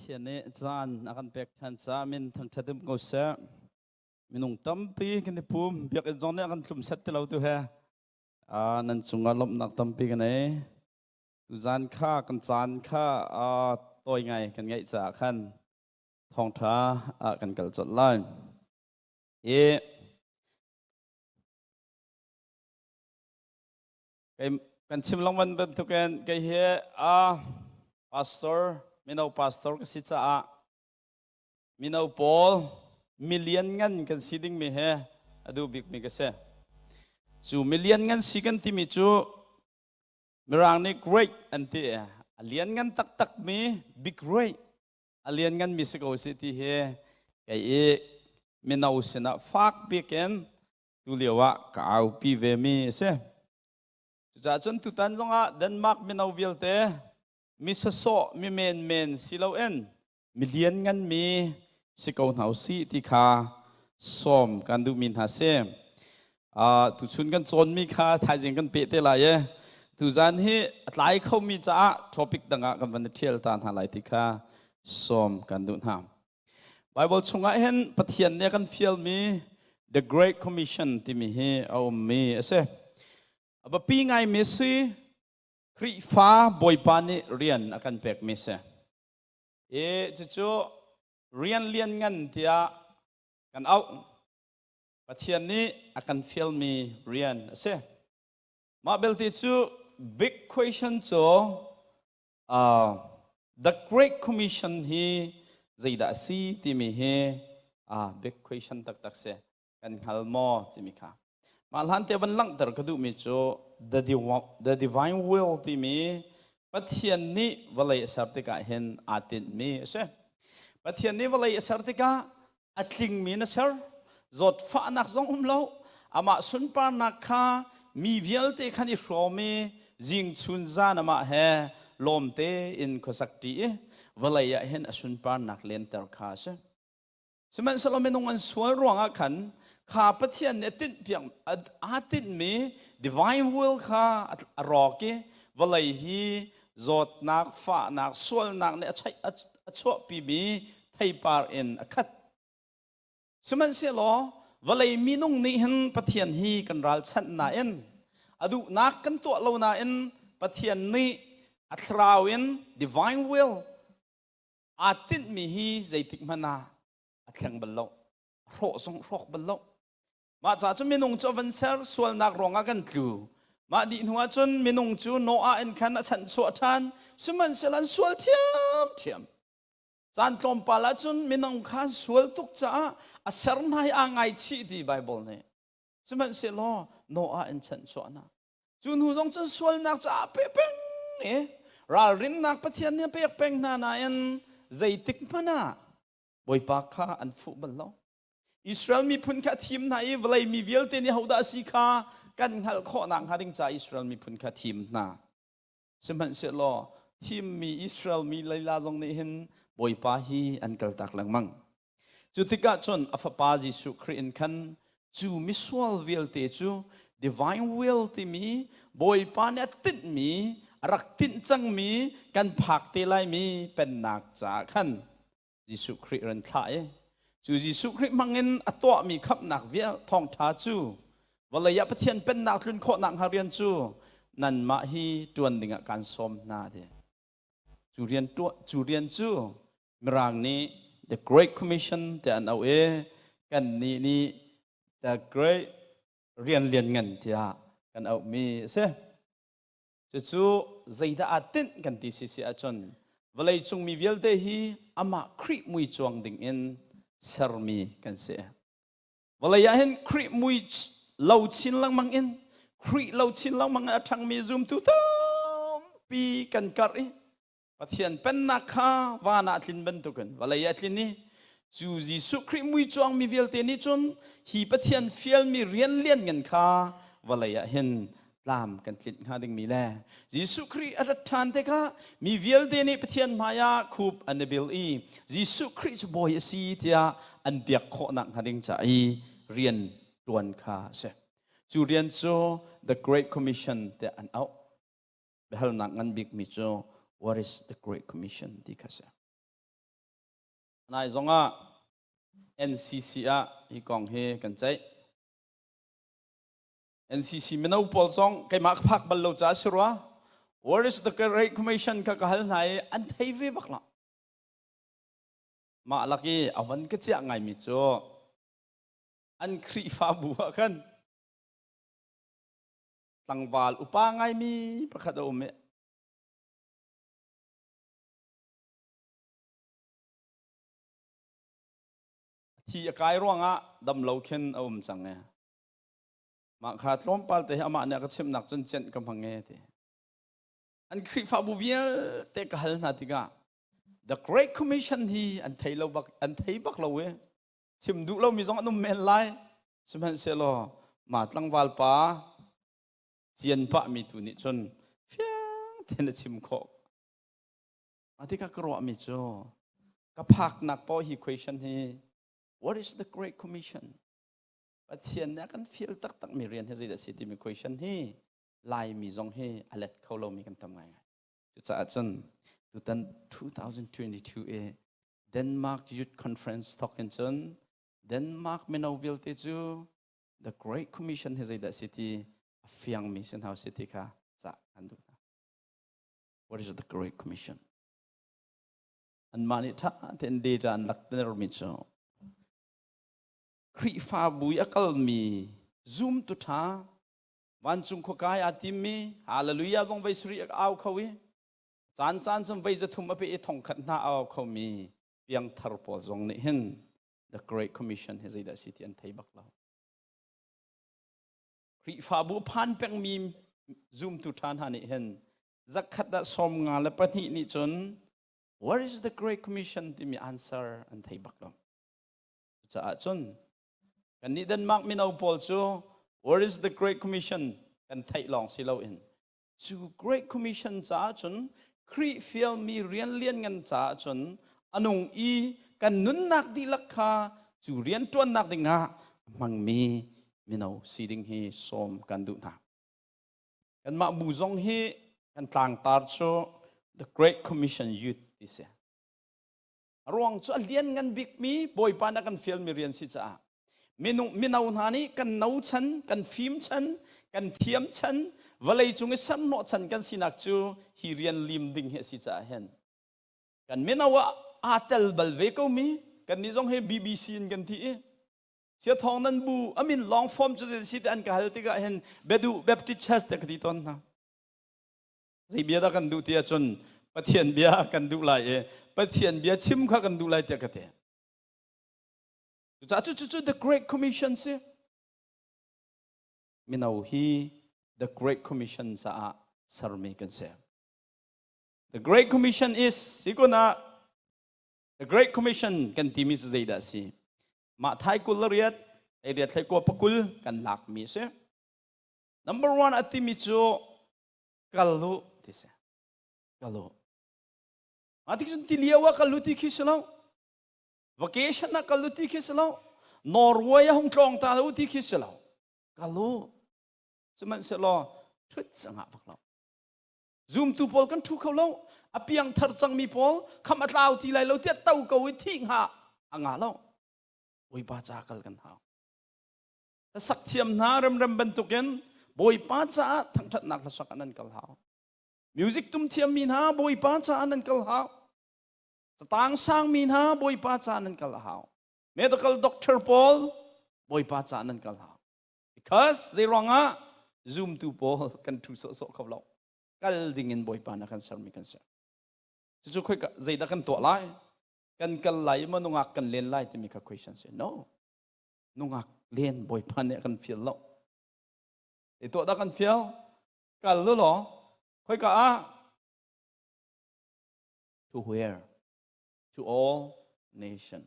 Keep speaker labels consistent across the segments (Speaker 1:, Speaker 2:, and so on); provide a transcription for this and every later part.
Speaker 1: pathian ne zan akan pek than cha min thang thatim ko sa minung tampi kan pum biak zon ne akan tlum sat lo tu ha nan chunga lom nak tampi kan ai tu zan kha kan chan kha toy ngai kan ngai cha khan thong tha kan kal chot lai e kan chim long man ben tu kan kai he pastor minau pastor ka si cha minau Paul million ngan kan siding mi he adu big mi ka se chu million ngan sikan ti mi chu mirang ni great anti alien ngan tak tak mi big great alien ngan mi se ko si ti he kai e minau sina fak bi ken tu lewa ka au pi ve mi se cha chun tu tan zonga Denmark minau vialte mi sa so mi men silo en million ngan mi si kau nau si ti kha som kan du min ha se tu chun kan chon mi kha thai jing kan pe te la ye tu zan hi atlai khau mi cha topic danga kan van thiel tan ha lai ti kha som kan du ha Bible chunga hen pathian ne kan fiel mi the great commission ti mi hi au mi ase aba pi ngai mi si kri fa boy pani rian akan pek mi se chu rian lian ngan tia kan au pathian ni akan fiel mi rian ase ma bel ti chu big question cho the great commission hi zaida si ti mi he big question tak tak se kan halmo ti mi kha malhan te ban lang tar kadu mi cho the divine will ti mi pathian ni walai sartika hen atin mi se pathian ni walai sartika atling mi na sir zot fa nak zong umlo ama sun pa nak kha mi vial te khani shromi jing chun za na ma he lom te in khosakti walai ya hen asun pa nak len tar kha se seman salomenong an swal ruanga khan kha pathian ne tin piang atin mi divine will kha roki walai hi zot nak fa nak swal nak ne achai acho pi mi thai par in akhat seman se lo walai minung ni hen pathian hi kan ral chan na en adu nak kan to lo na en pathian ni athrawin divine will atin mi hi zaitik mana athlang ballo ro song rok ballo ma cha chu minung chu van ser swal nak ronga kan tlu ma di nuwa chun minung chu no a en khan a chan chu than suman selan swal thiam chan tlom pala chun minung khan swal tuk cha a ser nai a ngai chi di bible ne suman se lo no a en chan chu na chun hu jong chun swal nak cha pe peng ral rin nak pathian ne pe peng na na en zaitik mana boy pa kha an fu ballo Israel mi phun kha thim na i vlai mi vial te ni hoda si kha kan hal kho nang hading cha Israel mi phun kha thim na seman se lo thim mi Israel mi laila jong ne hin boy pa hi an kal tak lang mang chutika chon afa pa Jesu Christ khan chu mi swal vial te chu divine will ti mi boy pa ne tit mi rak tin chang mi kan phak te lai mi pen nak cha khan Jesu Christ ran tha chu Jesu Christ mangin atwa mi khap nak via thong tha chu walaya pathian pen nak tlun kho nak harian chu nan ma hi tuan dinga kan som na de chu rian chu mirang ni the great commission te an au kan ni the great rian lian ngan tia kan au mi se chu zaida atin kan ti si achon walai chung mi vial te hi ama khri mui chuang ding in sermi kan se walaya hen khri mui lau chin lang mang in khri lau chin lang mang athang mi zoom tu tam pi kan kar pathian pen na kha wana thlin ben tu kan walaya thlin ni chu Jesu khri mui chuang mi vial te ni chun hi pathian fiel mi rian lian ngan kha walaya hen lam kan tlit nga ding mi le Jesu Christ arathan te kha mi vial de ni pathian maya khup anabil Jesu Christ boy si tia an biak kho nak hading cha rian tuan kha se chu rian cho the great commission te an out behal nak ngan big mi cho what is the great commission di kha se นายจงอ่ะ NCC อ่ะที่กองเฮกันใจ NCC ไม่เอาพอลซองใครมาพักบอลลูจ้าชัวร์ What is the Great Commission ก็กหันไหนอันเทวีบักละมาลักกี้เอาวันก็จะไงมิโจอันครีฟ้าบัวกันตั้งวาลอุปาไงมีประคดอมเมที่กายร่วงอ่ะดำเหลาเข็นอมจังเนี่ยมาขาดล้มปัลเตะอามาเนี่ยก็เชื่อมหนักจนเจ็ดกำพังเงี้ยเตะอันครีฟ้าบัวเวียเตะกหันนาติกา The Great Commission ฮีอันไทยเราบักอันไทยบักเราเว้ชิมดูเรามีสองอันนุ่มเมนไลสมัยเสลอมาตั้งวาลป้าเจียนปะมีตุนิจนเฟียงเทนชิมโคมาที่ก็กรัวมิโจก็พักนักพอฮี question ฮี What is the Great Commission ปัจเจียนเนี่ยกันฟีลตักมีเรียนให้ได้สิที่มี question ฮีไลมีสองฮีอเล็ดเขาเรามีกันทำไงจุดจะจน2022 Denmark Youth Conference Thawng Cin Denmark Menowil teju the Great Commission has that city Fiang Mission House City ka sa andu. What is the Great Commission? An manita ten data an lakner micho. Kri fa bui akal mi zoom to tha wan chung khokai atimi hallelujah jong vai sri au khawi chan chung vai jathum ape e thong khat na au khomi piang thar pol jong ni hin the Great Commission has that city an thai bak lao kri fa bu phan peng mi zoom to than hani hen zakhat da som nga la pani ni chon what is the Great Commission ti mi answer an thai bak lao cha chon kan ni Denmark mi nau pol chu what is the Great Commission kan thai long si lo in chu Great Commission cha chon kri fiel mi rian lian ngan cha chon anung i kan nun nak di lakha chu rian tuan nak dinga mang mi minau siding hi som kan du na kan ma bu zong hi kan tlang tar cho the Great Commission youth ise ruang chu alian ngan big mi boy pa na kan fiel mi rian si cha minau na ni kan nau chan kan phim chan kan thiam chan valai chung san no chan kan sinak chu hi rian lim ding he si cha hen kan minawa atel balve ko mi kan ni jong he BBC in kan thi sia thong nan bu amin long form chu si an ka hal ti ga hen bedu baptist church te kati ton na zai bia da kan du ti chon pathian bia kan du lai e pathian bia chim kha kan du lai te ka te chu the Great Commission se minau hi the Great Commission sa sarmi kan se the Great Commission is sikona the Great Commission kan timis zai da si ma thai kul riat ai riat thai ko pakul kan lak mi se number 1 atimi chu kalu ti se kalu atik sun tiliawa kalu ti khislo vacation na kalu ti khislo Norway hong tlong ta lu ti khislo kalu seman se lo thut sanga baklo zoom tu pol kan thu kholo apiang thar chang mi pol kham atlaw ti lai lo ti tau ko wi thing ha anga lo boy pa cha kal kan ha ta sak thiam na ram bantuken boy pa cha thang that nak la sak anan kal ha music tum thiam min ha boy pa cha anan kal ha tang sang min ha boy pa cha anan kal ha medical doctor pol boy pa cha anan kal ha because they wrong a zoom tu pol kan thu so khaw lo kal ding in boy pa na kan sar mi kan sa chu khoi ka zai da kan to lai kan kal lai ma nungak kan len lai ti mi ka question se no nungak len boy pa ne kan feel lo e to da kan feel kal lo khoi ka a to where to all nation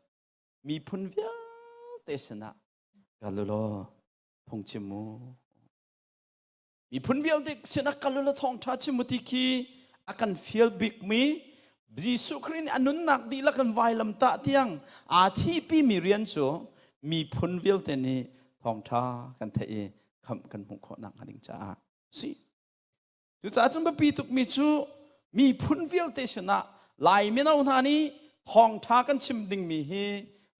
Speaker 1: mi phun via te sana kal lo phong chimu mi phun via te sana kal lo thong tha chimu ti ki akan feel big mi Jisu Krin anun nak di lakan vai lam ta tiang a thi pi mi rian chu mi phun vil te ni thong tha kan thei kham kan hung kho nak haning cha si tu cha chum ba pi tuk mi chu mi phun vil te shna lai mi nau na ni ห้องท้ากันชิมดิ่งมีฮี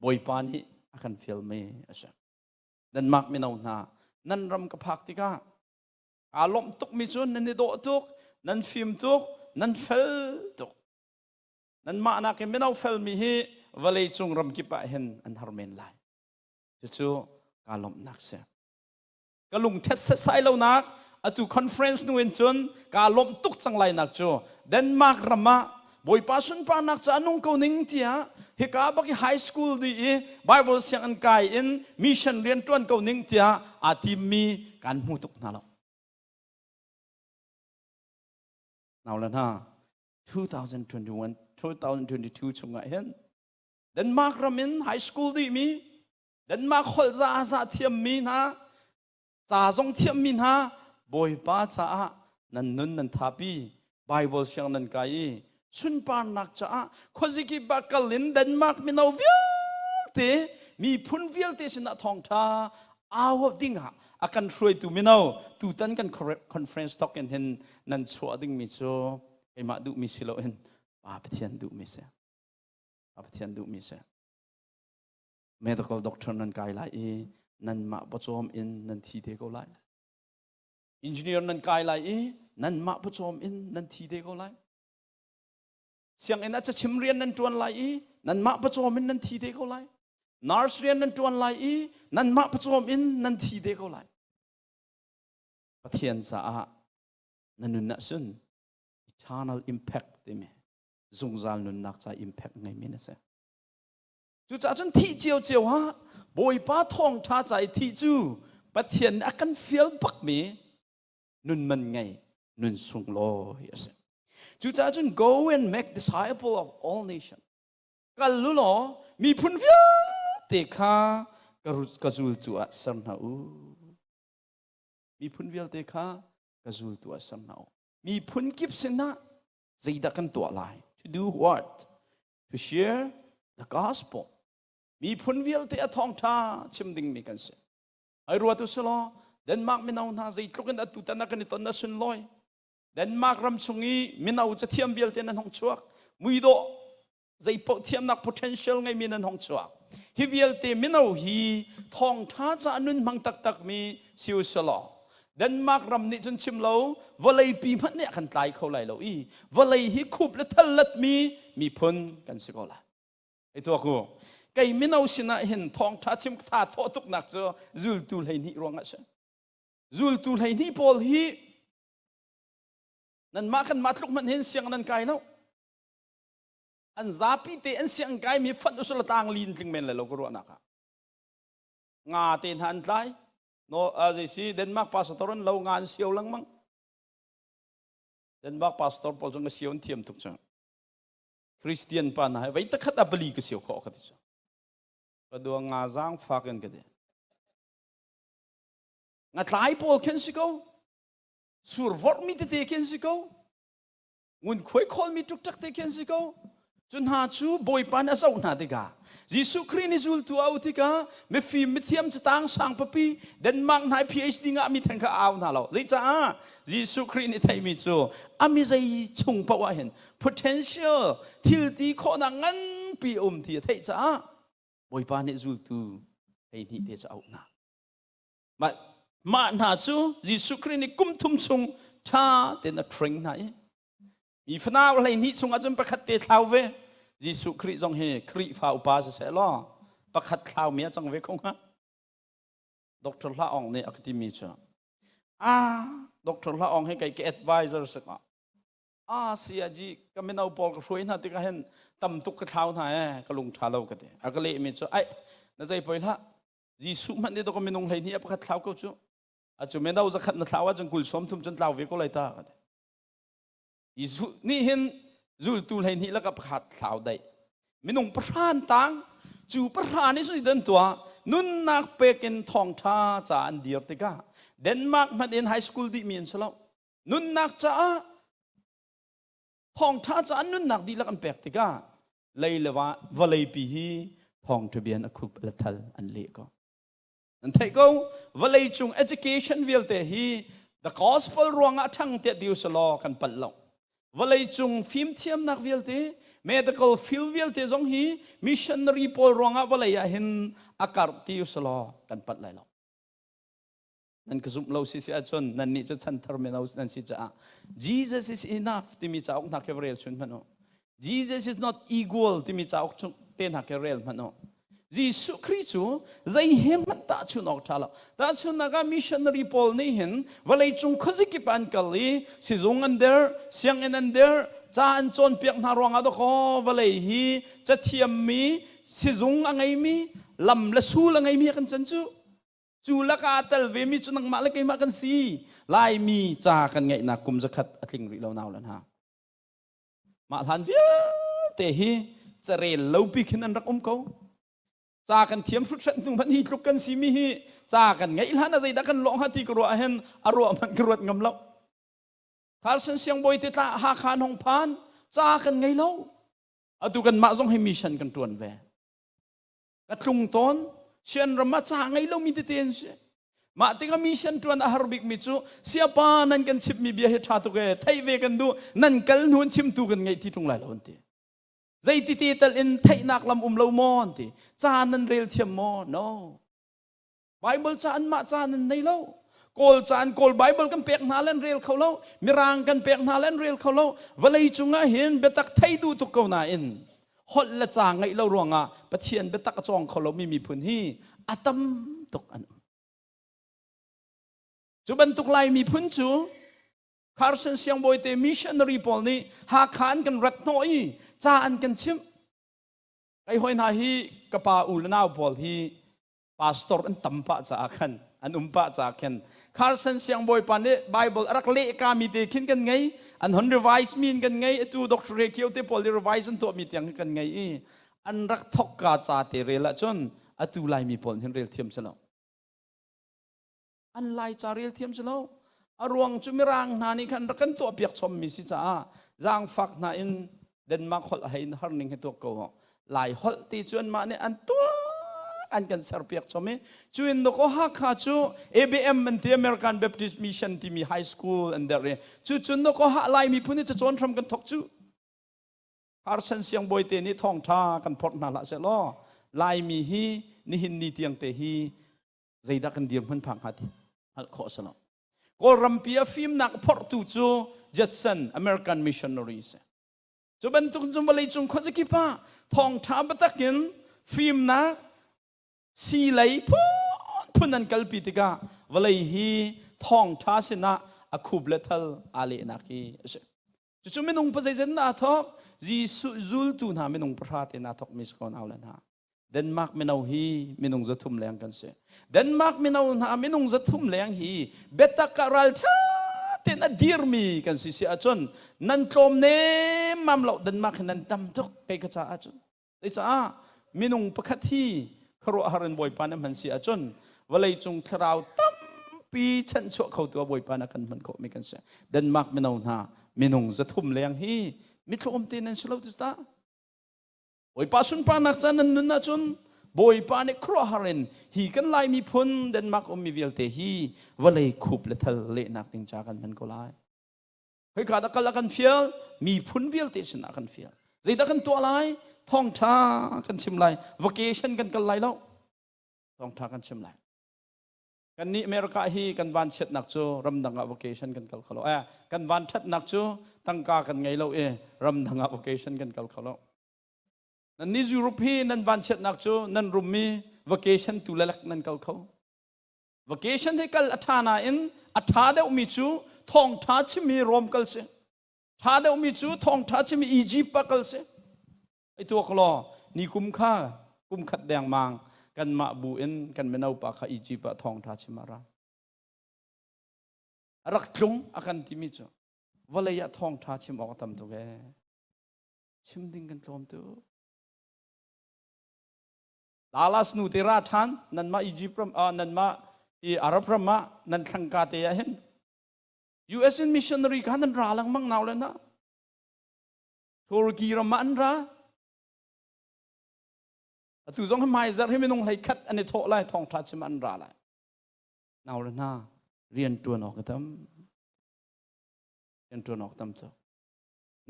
Speaker 1: บอยปานีอากันฟิลเมอเชนั่นมักไม่เอาหน้านั่นรำกับพักติกาอารมณ์ตุกมีจุนนั่นโดตุกนั่นฟิล์มตุกนั่นเฟลตุกนั่นมานักไม่เอาเฟลมีฮีวลัยจุงรำกิปะเห็นอันฮาร์เมนไลจู่ๆการลมนักเสียก็ลุงเทสไซแล้วนักอตุคอนเฟรนซ์นู่นจนการลมตุกจังไรนักจู่เดนมาร์กรำมาบอยป้าสุนป้านักจะนุ่งเขาหนิงเตียเฮกาบักไฮสคูลดีไบเบิลเสียงอันกายอินมิชชันเรียนต้นเขาหนิงเตียอาทิมีการมุตุกนั่นแหละเอาละนะ2021 2022ช่วงเห็นเดนมาร์กรำมินไฮสคูลดีมีเดนมาร์กขอลซาเทียมมีนะจ่าจงเทียมมีนะบอยป้าจ่านันนุนนันทับปีไบเบิลเสียงนันกายสุนปานักจ้าข้อสิกิบักกลินเดนมาร์กมีนเอาวิลเตมีพุนวิลเตสินะทองท่าอาวดิ้งฮะอาการช่วยตูมีนเอาตูตันกันคอนเฟรนซ์ทอกกันเห็นนั่นชัวดิ้งมิโซไอมาดูมิสิโลเห็นป้าปฏิญดูมิเสป้าปฏิญดูมิเส medical doctor นั่นกายไลนั่นมาประจอมอินนั่นทีเดก็ไล engineer นั่นกายไลนั่นมาประจอมอินนั่นทีเดก็ไลเสียงเอ็นอาจจะชิมเรียนนั่นจวนไลนั่นมาประจอมอินนั่นทีเดก็ไล nurse เรียนนั่นจวนไลนั่นมาประจอมอินนั่นทีเดก็ไลปฏิญสานั่นนุนนักสุน eternal impact เต็มจงจานุนนักจะ impact ไงมินะเสจู่จ้าจนที่เจียวฮะบอยป้าทองท่าใจที่จู่ปฏิญอากันฟิลบักมีนุนมันไงนุนสุงโลยเสจู่จ้าจน go and make disciple of all nations กันรู้หรอมีพุนฟิลเตคากระจุลตัวสันหามีพุนฟิลเตคากระจุลตัวสันหามีพุนกิบสินะใจดักกันตัวลาย to do what to share the gospel มีพุนวิลเตะทองท่าชิมดิ่งมีกันเสียไอรัวตุสโลเดนมาร์กไม่เอาหน้าใจตรุกันตุตันนักนิตนนัสุนลอยเดนมาร์กรำสุงีไม่เอาจะเทียมวิลเตะนั้นห้องชัวมุยโดใจพอเทียมนัก potential ไงมีนั้นห้องชัวฮิวิลเตะไม่เอาฮีทองท่าจะนุนมังตักมีสิวสโลเดนมาร์กรำนี่จนชิมเราวลัยปีมันเนี่ยขันตายเขาไหลเราวลัยฮิคุบและทัลลัดมีพุนกันสิก็ละไอตัวกูไก่ไม่เอาสินะเห็นทองท่าชิมท่าทอตุกหนักจะจุลตูให้นี่รวงอ่ะใช่จุลตูให้นี่พอลฮีนั่นมากันมาตุกมันเห็นเสียงนั่นไก่แล้วอันซาปีเตอันเสียงไก่มีฟันอุสระต่างลีนถึงเมนเลยเราก็รู้นักงาเต็นหันไลโนอาจิซีเดนมาร์กพาสตอร์นเรางานเสียวลังมั้งเดนมาร์กพาสตอร์พอจงเสียวเทียมทุกจังคริสเตียนปานะไว้ตะขัดอับลีก็เสียวข้อขัดจังกระดวงงาจางฝากกันกันเดงาทลายพอลเคนสิโก้สุรวอร์มีเตเคนสิโก้งุนคุยคอลมีทุกจักเตเคนสิโก้จนหาชูบอยปานอาสาวนาติกายิสุครินิจุลตัวเอาติกาเมฟิมิเทียมจะตั้งสังปปีเดนมังนาย PhD งามีทั้งข้าเอาหน้าเราเลยจ้ายิสุครินิไทยมิจูอามิใจชงปะวะเห็น potential ที่ตีข้อนังงั้นปีที่ไทยจ้าบอยปานนิจุลตัวไอ้นี่เดจะเอาหน้ามาหน้าจูยิสุครินิกุมทุ่มชงท่าเดนทริงไหนมีฟนาอะไรนี่ชงอาจจะประคัดเตะเท้าเวยิสุคริจงเฮคริฟ้าอุปาจะเสล้อประคัดเท้าเมียจังเวคงฮะดร.ละอองเนี่ยอักติมีจ้ะดร.ละอองให้ไก่แอดไวเซอร์สักเสียจีก็ไม่เอาบอลกับช่วยนะที่ก็เห็นตำตุกกระเท้าหน่อยก็ลงท้าเราก็ได้ก็เลยมีจ้ะน่าใจไปละยิสุมันเนี่ยต้องก็ไม่นงเลยนี่ประคัดเท้าก็จ้ะอาจจะไม่เอาจะขัดนะเท้าว่าจงกุลสมทุมจนเท้าเวก็เลยตาก็ได้ยิสุนี่เห็นจุลตูให้นี่แล้วก็ขัดสาวได้ไม่นุ่งประธานตังจูประธานนี่สุดเดินตัวนุ่นนักเปกินทองท่าจานเดียร์ติกาเดนมาร์กมาเรียนไฮสคูลดีมีนสลาวนุ่นนักจ้าทองท่าจานนุ่นนักดีแล้วกันเปกติกาเลยเลว่าวลัยปีฮีทองทะเบียนอคุบละทัลอันเล็กก็นั่นไทยก็วลัยจุง education วิลเตฮี the gospel รวงอ่ะทั้งเตดิวสลอกันปัลลงวลัยจุงฟิล์มเทียมนักวิลเต medical field vial te zong hi missionary pol ronga walaya hin akar ti uslo kan pat lai lo nan kazum lo si si achon nan ni cha chan terminal nan si cha Jesus is enough ti mi cha ok na kevrel chun mano Jesus is not equal ti mi cha ok chun te na kevrel mano Jesus Christu zai hem ta chun ok thala ta chun naga missionary pol ni hin walai chung khaziki pan kali si zong under siang en under cha an chon piak na ronga do ko walai hi cha thiam mi si zong angai mi lam la su la ngai mi kan chan chu chu la ka tal ve mi chu nang ma la kai ma kan si lai mi cha kan ngai na kum zakhat atling ri lo naw lan ha ma han via te hi chare lo pi khin an rak ko cha kan thiam sut sat tung ban hi tluk kan si mi hi cha kan ngai hlan a zai da kan long ha ti ko hen aro man kruat ngam lo thar san siang boy te ta ha khan hong phan cha kan ngai lo atu kan ma zong hi mission kan tuan ve ka tlung ton sian rama cha ngai lo mi te ten se ma tinga mission tuan a harbik mi chu siapa nan kan chip mi bia he tha tu ke thai ve kan du nan kal nun chim tu kan ngai ti tung lai lo ti zai ti ti tal in thai nak lam lo mon ti cha nan rel thiam mo no bible cha an ma cha nan nei lo kol chan kol bible kan pek na len rel kholo mirang kan pek na len rel kholo walai chunga hin betak thai du tu ko na in hot la cha ngai lo ronga pathian betak chong kholo mi phun hi atam tok an chu ban tuk lai mi phun chu Carson siang boy te missionary pol ni ha khan kan rat noi cha an kan chim kai hoi na hi kapa ulnaw pol hi pastor an tampa cha khan an umpa cha khan Carson siang boy pan ne bible rak le ka mi te khin kan ngai an hon revise min kan ngai tu doctor rekio te pol revise an to mi tiang kan ngai an rak thok ka cha te rela chon atu lai mi pol hin rel thiam chalo an lai cha rel thiam chalo arwang chumirang nani kan rakan to piak chom mi si cha jang fak na in Denmark hol hain harning he to ko lai hol ti chuan ma ne an to an kan sar piak chome chuin no ko ha kha chu ABM man ti American Baptist Mission ti mi high school and there chu chun no ko ha lai mi phuni chu chon thram kan thok chu Carson siang boy te ni thong tha kan phot na la se lo lai mi hi ni hin ni tiang te hi zaida kan dir man phang hati al kho salo ko rampia film nak phot tu chu Jackson American missionaries chu ban tu chung balai chung kho ki pa thong tha batakin film na si lai phunan kalpitika walai hi thong tha sina akhub lethal ale na ki chu menung pa jai jen na thok ji zul tu na menung pra te na thok mis kon aulan ha Denmark menau hi minung zathum leng kan se Denmark menau na minung zathum leng hi beta karal tha ten adir mi kan si si achon nan klom ne mam lo Denmark nan tam tok kai ka cha achon ei cha minung pakhat hi kharo haran boy pan man si achon walai chung thrau tam pi chan cho khau tu boy pan kan man ko mi kan se Denmark menau na minung zathum leng hi mitlom te nan slo tu ta boy pa sun pa nak chan nan na chun boy pa ne khro harin hi kan lai mi phun Denmark mi vial te hi walai khup le thal le nak ting cha kan man ko lai hoi ka da kal kan fiel mi phun vial te sin kan fiel zai da kan to lai thong tha kan chim lai vacation kan kal lai lo thong tha kan chim lai kan ni America hi kan van chet nak chu ram danga vacation kan kal khalo kan van that nak chu tangka kan ngai lo ram danga vacation kan kal khalo nan ni Europe hi nan van chet nak chu nan rumi vacation tu lalak nan kal kho vacation he kal athana in atha de umi chu thong tha chimi rom kal se tha de umi chu thong tha chimi Egypt pa kal se ai tu klo ni kum khat dang mang kan ma bu in kan menau pa kha Egypt pa thong tha chimara rak tlung akan timi chu walaya thong tha chim ok tam tu ge chim ding kan tlom tu Dallas nu te ra than nan ma Egypt ram nan ma I Arab ram ma nan thangka te ya hen US missionary kan nan ra lang mang naw le na Turkey ram man ra tu zong mai zar he menung lai khat ani tho lai thong tha chim an ra lai naw le na rian tu nok tam cho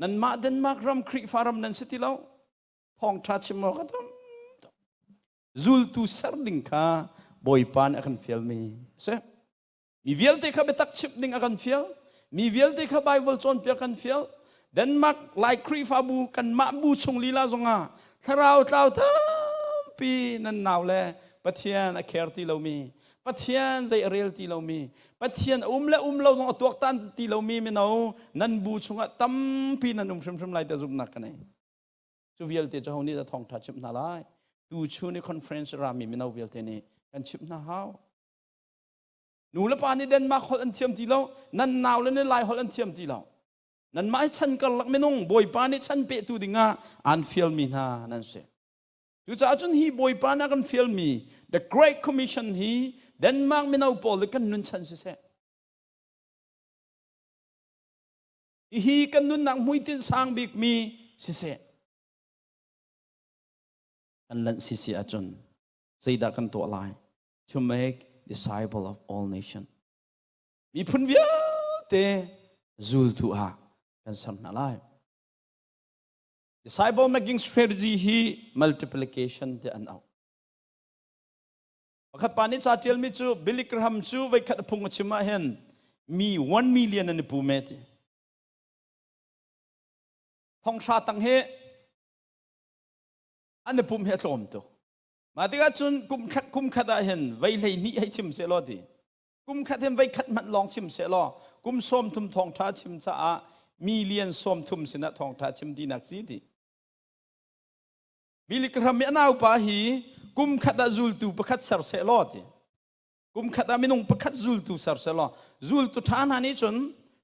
Speaker 1: นันมาเดนมาร์กรัมครีฟารัมนันสติลาวทองทัชมอกตัมจูลตูเซอร์ดิงค่าบอยปานอากันฟิลมีเสมีวิลเตค่าเบตักชิปดิงอากันฟิลมีวิลเตค่าไบเบิลจอนเปียกันฟิลเดนมาร์กไลครีฟาบูกันมาบูชงลีลาจงอาถ้าเราทั้งปีนันหนาวเลยปะเทียนอเคร์ตีเรามีปะเทียนใจเรียลตีเรามีปะเทียนและเราจงตัวตันตีเรามีไม่เอานันบูชงตั้มปีนันชมไล่แต่จุบนักกันเองจูวิลเตจะห้องนี้จะท่องทัชชิบนาไลดูชูในคอนเฟรนซ์รามีไม่เอาวิลเตนี่กันชิบนาฮาวหนูละปานี่เดนมาฮอลอันเทียมตีเรานันหนาวแล้วนี่ไล่ฮอลอันเทียมตีเรานั่นไม่ฉันก็ลักไม่นงบอยปานี่ฉันเปตูดิงาอันฟิลมีนานั่นเสียจู่จ้าจนฮีบอยปานักันฟิลมี the Great Commission ฮีเดนมาร์กไม่เอาพอลกันนุนฉันเสียฮีกันนุนนักมวยตินสร้างบิกมีเสียอันนั้นเสียจนใจดักกันตัวลาย to make disciple of all nations มีพุ่นวิเตจูลตัวกันสัมนาไล disciple making strategy ฮี multiplication เตอันเอาขัดปานิจาเทียลมิจูบิลิกรัมจูไว้ขัดพุงชิมาเห็นมี1 million อันนี้ปูเมติทองชาตังเฮอันนี้ปูเมตลมตัวมาที่ก็จุนกุมขัดเห็นไว้เลยนี่ให้ชิมเสลอดีกุมขัดเห็นไว้ขัดมันลองชิมเสลอกุมส้มทุมทองชาชิมจ้ามีเลียนส้มทุมสินะทองชาชิมดีนักซีดีบิลิกรัมไม่น่าอุปาหีกุมขัดจูลตูประคัดสารเสลอดีกุมขัดไม่นงประคัดจูลตูสารเสลอจูลตูท่านนี้จน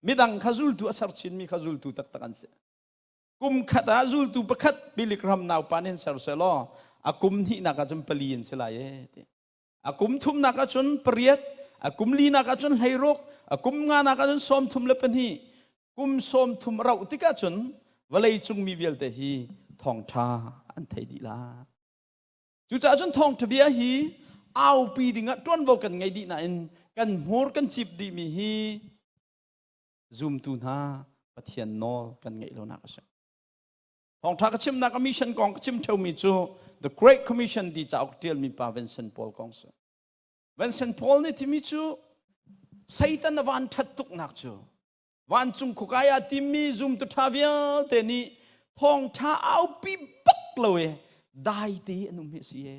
Speaker 1: ไม่ดังขจูลตูสารชินมีขจูลตูตักตักันเสกุมขัดจูลตูประคัดบิลิกรัมน่าอุปานินสารเสลออากุมที่นักจนเปลี่ยนเสลายอากุมทุมนักจนเปรียดอากุมลีนักจนไฮรกอากุมงานักจนสมทุมเล็บนี้กุมสมทุมเราติกาจนวลัยจุงมีเวลเตฮีทองชาอันไทยดีลาจู่จ้าจนทองทบียฮีเอาปีดิ่งจวนโวกันไงดีน่ะอินกันหัวกันจิบดีมีฮีซูมตูน่าปะเทียนนอลกันไงโลนักเสทองทากชิมนักมิชชันกองชิมเท่ามิจู the Great Commission ดีจ้าอุกเทียลมีป่าเวนเซนพอลกองเสเวนเซนพอลนี่ที่มิจูไซตันวันทัดตุกนักจูวันจุงคุกายาติมีซูมตุทาวิลเตนี่ทองทาเอาปีบักเลยได้ตีอนุมิเสีย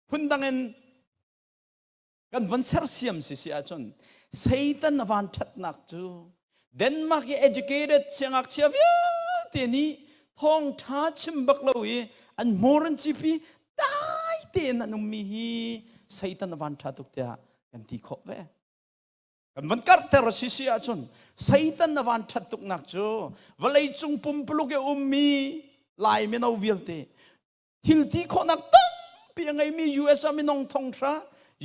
Speaker 1: คุณดังเงินกันวันเสาร์เสียมสิเสียจนไซตันวันทัดนักจูเดนมาร์ก educated เชียงอักเชียวิเตนี่ทองท้าชิมบักเลยอันโมรันจิปีได้ตีอนุมิฮีไซตันวันทัดตุกเตะกันที่ขบเวกันวันกัดเทอร์สิเสียจนไซตันวันทัดตุกนักจูวลัยจุงปุ่มปลุกเอมีลายไม่เอาวิลเตทิลที่คนนักตั้งเพียงไงมี US ไม่นองทองชา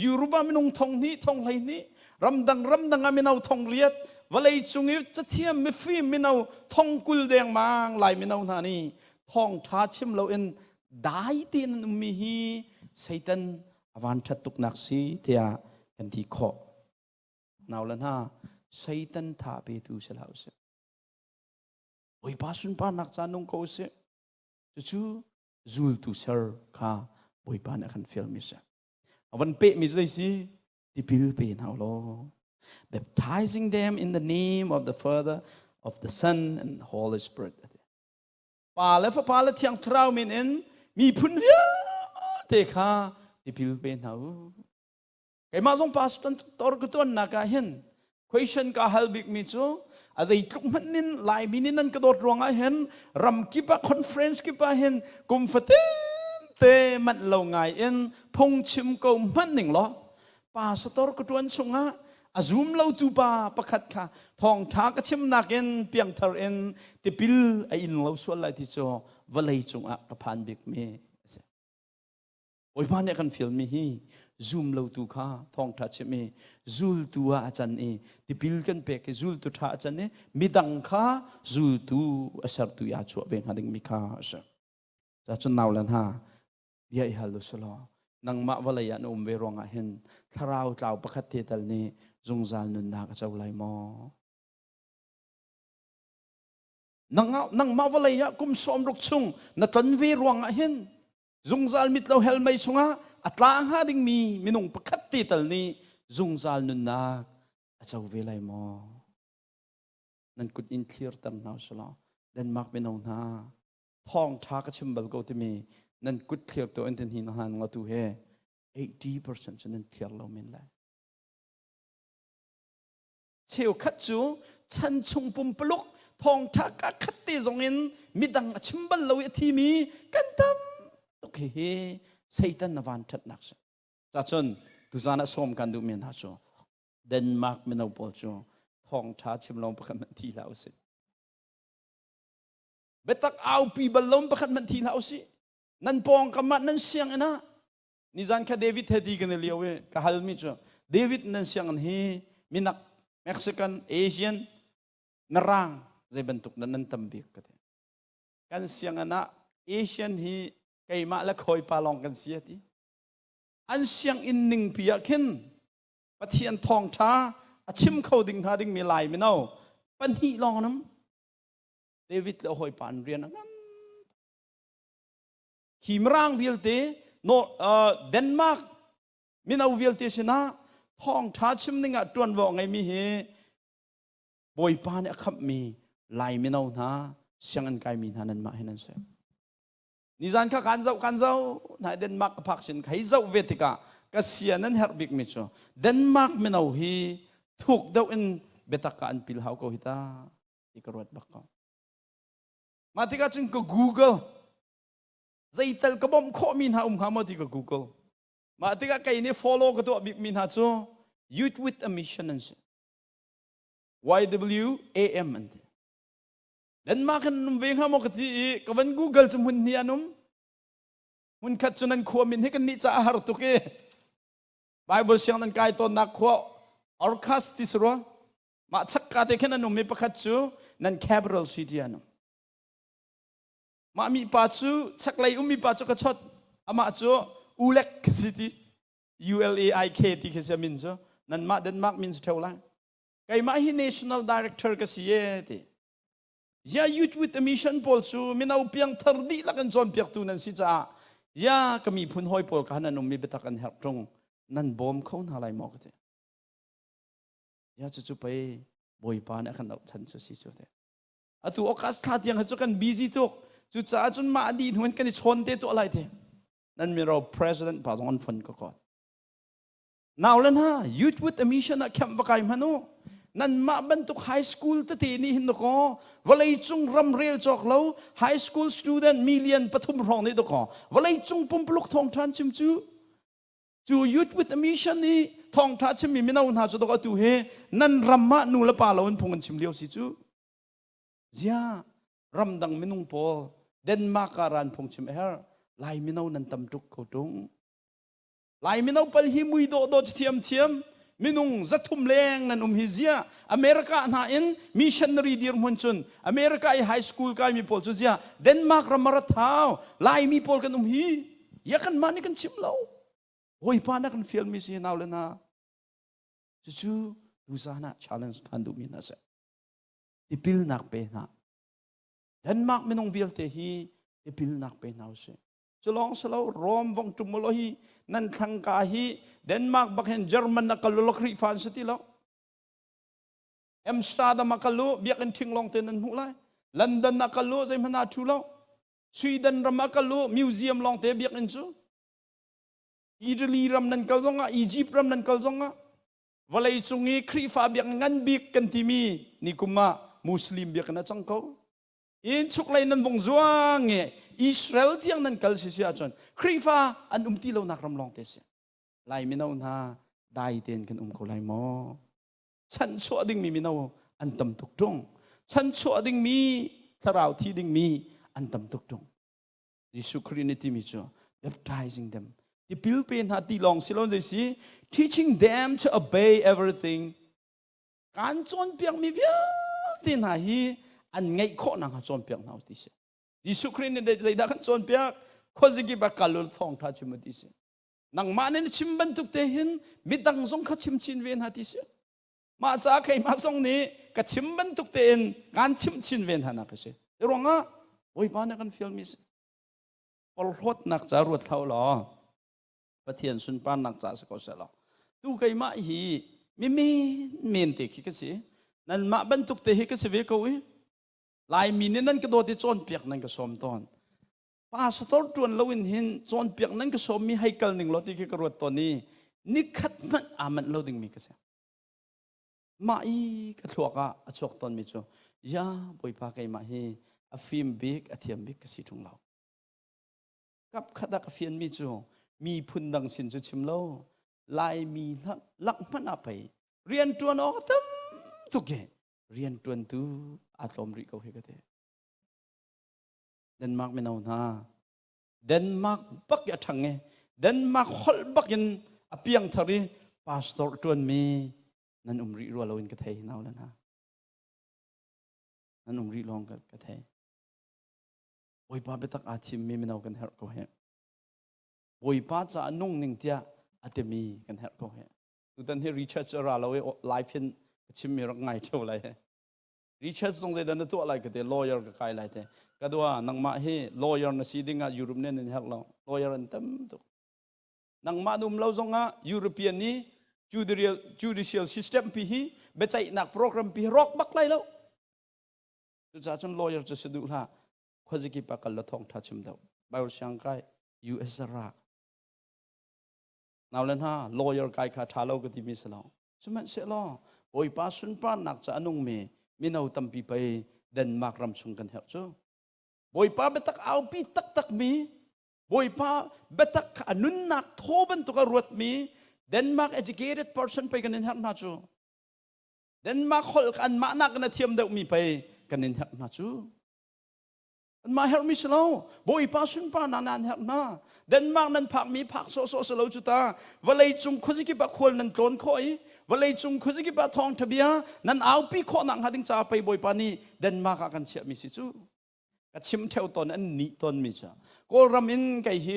Speaker 1: ยุโรปไม่นองทองนี้ทองไหนี้รำดังไม่เอาทองเรียดวลัยจุงจะเทียมไม่ฟีไม่เอาทองกุลแดงมังลายไม่เอาหน้านี้ทองชาชิมเราเอ็นได้ตีนมีฮีไซตันวันชัดตุกนักสีเทียกันที่ขอน่าวละนะไซตันท่าไปดูเสลาเสโอ้ยป้าสุนป้านักจานุงเขาเสจู่จูลตูเซอร์ข้าบอยปานอาคันฟิลมิสวันเปะมิสเลยสิที่พิลเปนเอาโล baptizing them in the name of the Father of the Son and the Holy Spirit ป่าและฟ้าและเทียงทราวมินเอ็นมีพุ่นเวียเตข้าที่พิลเปนเอาไก่มาส่งป้าสุนตอร์กุตัวนนักเห็น question ก็ฮัลบิกมิจูอาจจะทุกมันนินหลายมินินันกระโดดรวงเห็นรำกิบะคอนเฟรนซ์กิบะเห็นกุมฟเตเตมันเหล่าไงเอ็นพงชิมก็มันหนึ่งล้อป่าสตอร์กตัวนชงอ่ะอาจุมเหล่าตูป่าประคัดค่ะทองท้ากระชิมนักเอ็นเปียงทาร์เอ็นติปิลไออินเหล่าส่วนไรที่โจวลัยจงอ่ะกระพานบิกเมโอ้ยมันเนี่ยกันฟิลมีฮีซูมเราตูข้าทองทัชเมจูลตัวอาจารย์เอที่พิลกันเปกจูลตัวท่าอาจารย์เอมิดังข้าจูลตัวอาศัยตัวยาชัวเบงหัดิงมิข้าอาศัยจะจนน่าวลันฮะเดียฮัลโหลสลอนังมาวัลยันเวรองอาเห็นทาราวเจ้าประคัตเตตัลนี้จงจานนุนนักเจ้าไลมอ nang mawalaya kum som ruk chung na tan ve ruang a hen zungzal mitlo helmai chunga atlang ha ding mi minung pakhat ti tal ni zungzal nun nak achau ve lai mo nan kut in clear tam naw sala Denmark minong na thong tha ka chimbal ko ti mi nan kut clear to enten hin han nga tu he 80% chunan clear lo min lai cheu khat chu chan chung pum pluk thong tha ka khat ti zong in midang chimbal lo thi mi kan tam to ke he satan na van that nak cha chon tu zana som kan du min ha chu Denmark minau pol chu thong tha chim long pakhan thi lau se betak au pi balom pakhat man thi lau si nan pong kamat nan siang ena ni zan kha David hedi kan liawe ka halmi chu David nan siang an hi minak Mexican Asian narang zai bentuk nan tambik ka kan siang ana Asian hi kai ma la khoi palong kan sia ti an siang in ning pia khin pathian thong tha achim khoding ha ding mi lai mi nau pan hi long nam David la hoi pan rian ngam himrang vilte no Denmark minau vilte sina thong tha chim ninga tuan wo ngai mi he boy pan a khap mi lai minau na siang an kai mi hanan ma henan se nizan kha kan zau na Denmark phak sin khai zau vetika ka sianan herbik mi cho Denmark minau hi thuk dau in betaka an pil hau ko hita ikarwat bakka matika chung ko Google zaital ka bom kho min ha ha mati ko Google matika kai ne follow ko to big min ha cho youth with a mission and YWAM and Denmark an veng ha mo ka ti ka van Google chum hun ni anum hun khat chunan kho min he kan ni cha har tu ke Bible siang nan kai to nak kho orcas tisro ma chakka te khen anum me pakhat chu nan capital city anum ma mi pa chu chaklai umi pa chu ka chot ama chu ulek city ULAIK ti khe min chu nan ma Denmark means thola kai ma hi national director ka sie ti ya youth with a mission pol chu minau piang thardi lakan chom piak tu nan si cha ya kami phun hoi pol ka nan mi betakan her trong nan bom khon halai mo ka te ya chu pai boy pa na kan than chu si chu te atu okas kha tiang ha chu kan busy tok chu cha chun ma di thun kan chon te to lai the nan mi ro president pa on fun ko ko now len ha youth with a mission a kem ba kai manu nan ma ban tuk high school ta te ni hin ko walai chung ram rel chok lo high school student million pathum rong ni do ko walai chung pum pluk thong than chim chu youth with a mission ni thong tha chim mi minau na chu do ka tu he nan ramma nu la pa lo phung chim liu si chu zia ram dang minung po Denmark karan phung chim her lai minau nan tam tuk ko tung lai minau pal hi mui do thiam minung zathum leng nan hi zia America na in missionary dir mun chun America I high school kai mi pol chu zia Denmark ramara thau lai mi pol kan hi ya kan mani kan chim lo hoi pa na kan film mi si naw le na chu du sana challenge kan du mi na se ipil nak pe na Denmark minung vilte hi ipil nak pe naw se chalong salo rom vong tumolo hi nan thang ka hi Denmark bakhen German na kalulokri fan sati lo Amsterdam makalu biak en thinglong ten nan hulai London na kalu zai mana thu lo Sweden ram makalu museum long te biak en chu Italy ram nan kalzonga Egypt ram nan kalzonga walai chungi khri fa biak ngan bik kan timi ni kuma muslim biak na changko in chuklai nan bong zuang Israel tiang nan kal si sia chon khrifa an umti lo nakram long te se lai minau na dai ten kan ko lai mo chan chu ading mi minau an tam tuk tong chan chu ading mi tharau thi ding mi an tam tuk tong Jesu Christ mi cho baptizing them the pilpen ha ti long silon de si teaching them to obey everything kan chon piang mi via tin ha hi an ngai kho nang ha chon piang nau ti se Jesu Christ ne dei da kan chon piak khozigi ba kalul thong tha chim ti se nang ma ne chim ban tuk te hin midang zong kha chim chin ven ha ti se มาจากใครมาส่งนี้กับชิมบรรทุกเต็นการชิมชินเวนหานักเสียเดี๋ยวรองอ่ะโอ้ยบ้านนักกันฟิลมิสพอรถนักจารวดเท่าหรอประเทียนสุนปานนักจ่าสกอเสลอดูใครมาฮีมีนติคิกสินั่นมาบรรทุกเตะฮิกสิเวกวิลายมีนั่นก็โดดที่จอนเปียกนั่นก็สมตอนป้าสตอร์จวนเราอินหินจอนเปียกนั่นก็สมมีให้กันหนึ่งรถที่คิกรวดตัวนี้นิคัดมันมันเราดึงมีกษัตริย์มาอีกทั่วก็อชกตอนมิจูยาบอยปากไอมาฮีอฟิมบิกอเทียมบิกกสิทุงเรากับขดักฟินมิจูมีพุนดังสินจุชิมเราลายมีลักมันอะไรเรียนตัวนอกตั้มทุกอย่างเรียนตัวนตัวอาตอมริเขาเฮกันเถอะเดนมาร์กไม่เอาหน้าเดนมาร์กบักยาทังเงเดนมาร์กฮอลบักยันอภิยังทารีพาสตอร์ตัวนมีนั่นริรัวเราอินกันเถอะน่าแล้วนะนั่นริลองกันเถอะโอ้ยป้าเบตักอาทิมมีไม่เอากันเหรอเขาเหรอโอ้ยป้าจะนุ่งหนึ่งเดียอาจจะมีกันเหรอเขาเหรอดูตอนที่รีเชิร์ชเราไลฟ์ฟินชิมมีรักไงเท่าไรรีเชิร์ชตรงใจดันตัวอะไรก็เดี๋ยวลอยัลก็ใครอะไรเถอะก็ดูว่านังมาเฮลอยัลน่ะซีดิ้งอ่ะยุโรปเนี่ยนี่เหรอเราลอยัลอันเต็มตัวนังมาดุมเราส่งอ่ะยุโรปียนนี่judicial system พี่ฮีเบใจนักโปรแกรมพี่รอกบักไล่แล้วดูจากจนลอยัลจะสะดุดละข้อจิกิปากกันละทองทัชมดาวไปวันช่างไก US รักน่าเล่นฮะลอยัลไกขาทาเราก็ที่มีสลองสมัยเสร็จแล้วโอ้ยป้าสุนป้านักจะนุ่งมีน่าตั้มปีไปเดนมาร์กรำชงกันเหรอจ๊ะโอ้ยป้าเบตักเอาปีตักมีโอ้ยป้าเบตักอนุนักโทบันตุกรวดมีเดนมาร์ก educated person ไปกันเหรอนะจ๊ะเดนมาร์กคนกันมานักกันเทียมเด็กมีไปกันเหรอนะจ๊ะมาเฮอร์มิสโลโบยป้าสุนป้านานๆเฮอร์นาเดนมาร์กนั้นผักมีผักโซสโลจุตาวันเลยจุงคุจิกิปะควรนั้นโกรนคอยวันเลยจุงคุจิกิปะทองทะเบียนั้นเอาปีข้อนังหัดิงจ่าไปโบยปานีเดนมาร์กกันเชื่อมิสิจูกัชิมเทวตอนอันนี้ตอนมิจ้าก็รามินไก่ฮี